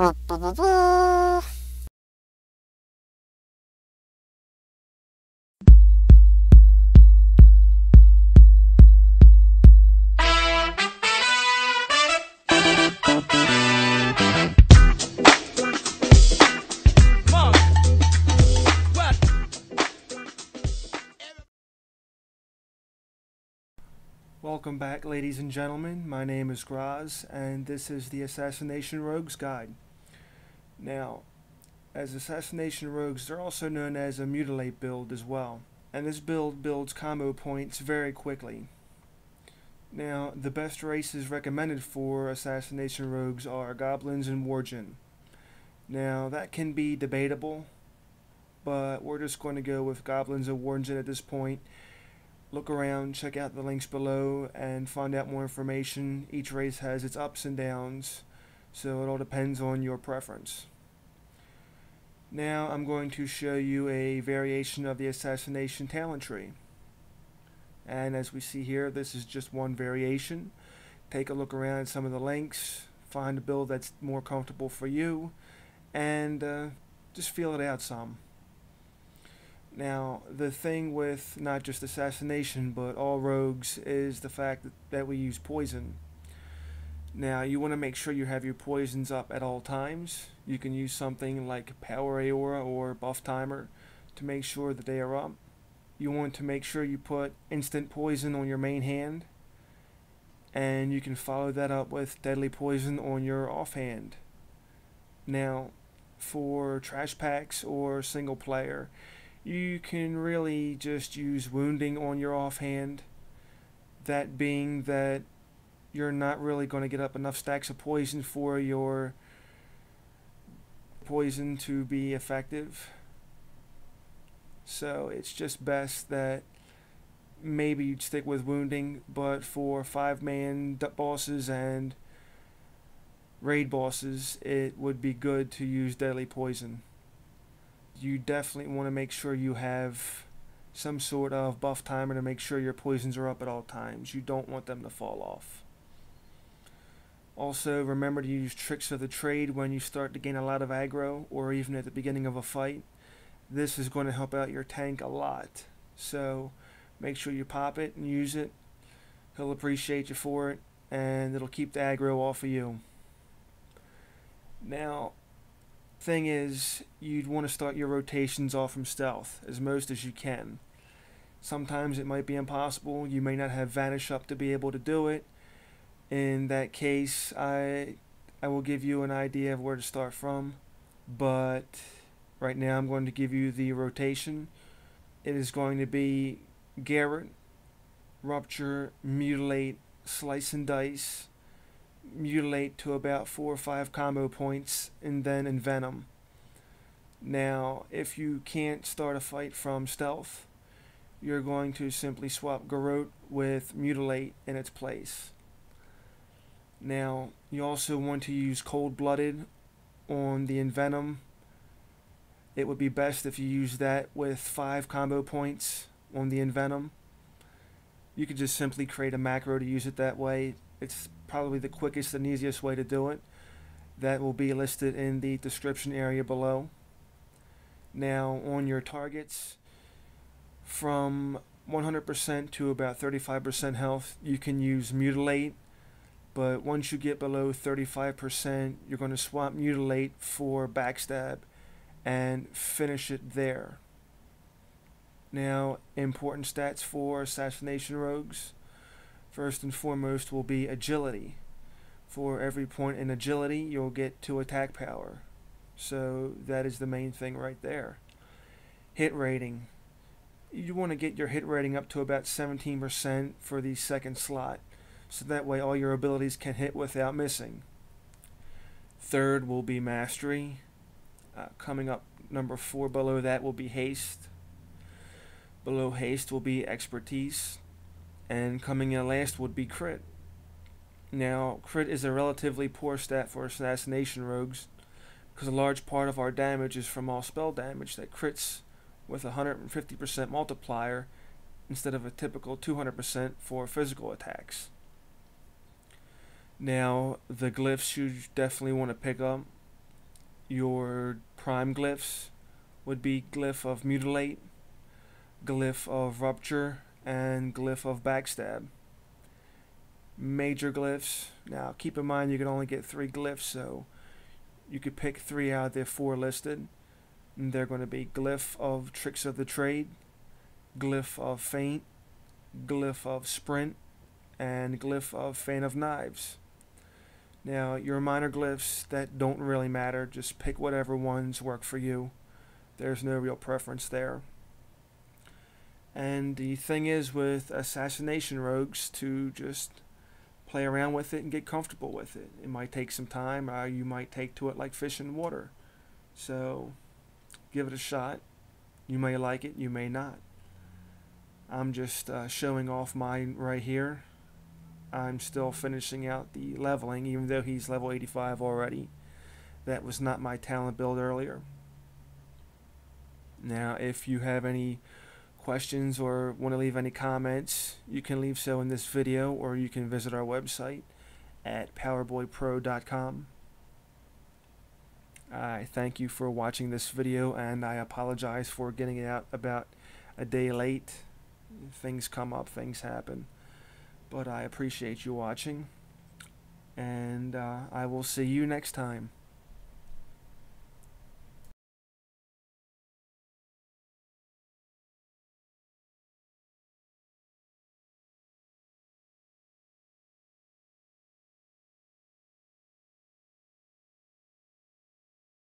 Welcome back, ladies and gentlemen. My name is Graz, and this is the Assassination Rogues Guide. Now, as Assassination Rogues, they're also known as a Mutilate build as well, and this build builds combo points very quickly. Now, the best races recommended for Assassination Rogues are Goblins and Wargen. Now, that can be debatable, but we're just going to go with Goblins and Wargen at this point. Look around, check out the links below, and find out more information. Each race has its ups and downs, so it all depends on your preference. Now I'm going to show you a variation of the Assassination talent tree. And as we see here, this is just one variation. Take a look around at some of the links, find a build that's more comfortable for you, and just feel it out some. Now, the thing with not just Assassination, but all rogues, is the fact that we use poison. Now, you want to make sure you have your poisons up at all times. You can use something like Power Aura or Buff Timer to make sure that they are up. You want to make sure you put instant poison on your main hand, and you can follow that up with deadly poison on your offhand. Now, for trash packs or single player, you can really just use wounding on your offhand. That being that you're not really going to get up enough stacks of poison for your poison to be effective. So it's just best that maybe you'd stick with wounding, but for 5-man bosses and raid bosses, it would be good to use deadly poison. You definitely want to make sure you have some sort of buff timer to make sure your poisons are up at all times. You don't want them to fall off. Also, remember to use tricks of the trade when you start to gain a lot of aggro, or even at the beginning of a fight. This is going to help out your tank a lot. So make sure you pop it and use it. He'll appreciate you for it, and it'll keep the aggro off of you. Now, thing is, you'd want to start your rotations off from stealth as most as you can. Sometimes it might be impossible. You may not have vanish up to be able to do it. In that case, I will give you an idea of where to start from, but right now I'm going to give you the rotation. It is going to be Garrett, Rupture, Mutilate, Slice and Dice, Mutilate to about 4 or 5 combo points, and then Envenom. Now, if you can't start a fight from stealth, you're going to simply swap Garrote with Mutilate in its place. Now, you also want to use Cold-Blooded on the Envenom. It would be best if you use that with 5 combo points on the Envenom. You could just simply create a macro to use it that way. It's probably the quickest and easiest way to do it. That will be listed in the description area below. Now, on your targets, from 100% to about 35% health, you can use Mutilate. But once you get below 35%, you're going to swap Mutilate for Backstab and finish it there. Now, important stats for Assassination Rogues. First and foremost will be Agility. For every point in Agility, you'll get 2 attack power. So that is the main thing right there. Hit rating. You want to get your hit rating up to about 17% for the second slot, so that way all your abilities can hit without missing. Third will be Mastery. Coming up number 4 below that will be Haste. Below Haste will be Expertise. And coming in last would be Crit. Now, Crit is a relatively poor stat for Assassination Rogues, because a large part of our damage is from all spell damage that crits with a 150% multiplier instead of a typical 200% for physical attacks. Now, the glyphs you definitely want to pick up. Your prime glyphs would be glyph of mutilate, glyph of rupture, and glyph of backstab. Major glyphs, now keep in mind you can only get 3 glyphs, so you could pick 3 out of the 4 listed. And they're going to be glyph of tricks of the trade, glyph of feint, glyph of sprint, and glyph of feint of knives. Now, your minor glyphs, that don't really matter. Just pick whatever ones work for you. There's no real preference there. And the thing is with assassination rogues to just play around with it and get comfortable with it. It might take some time, or you might take to it like fish in water. So, give it a shot. You may like it, you may not. I'm just showing off mine right here. I'm still finishing out the leveling, even though he's level 85 already. That was not my talent build earlier. Now, if you have any questions or want to leave any comments, you can leave so in this video, or you can visit our website at powerboypro.com. I thank you for watching this video, and I apologize for getting it out about a day late. Things come up, things happen. But I appreciate you watching, and I will see you next time.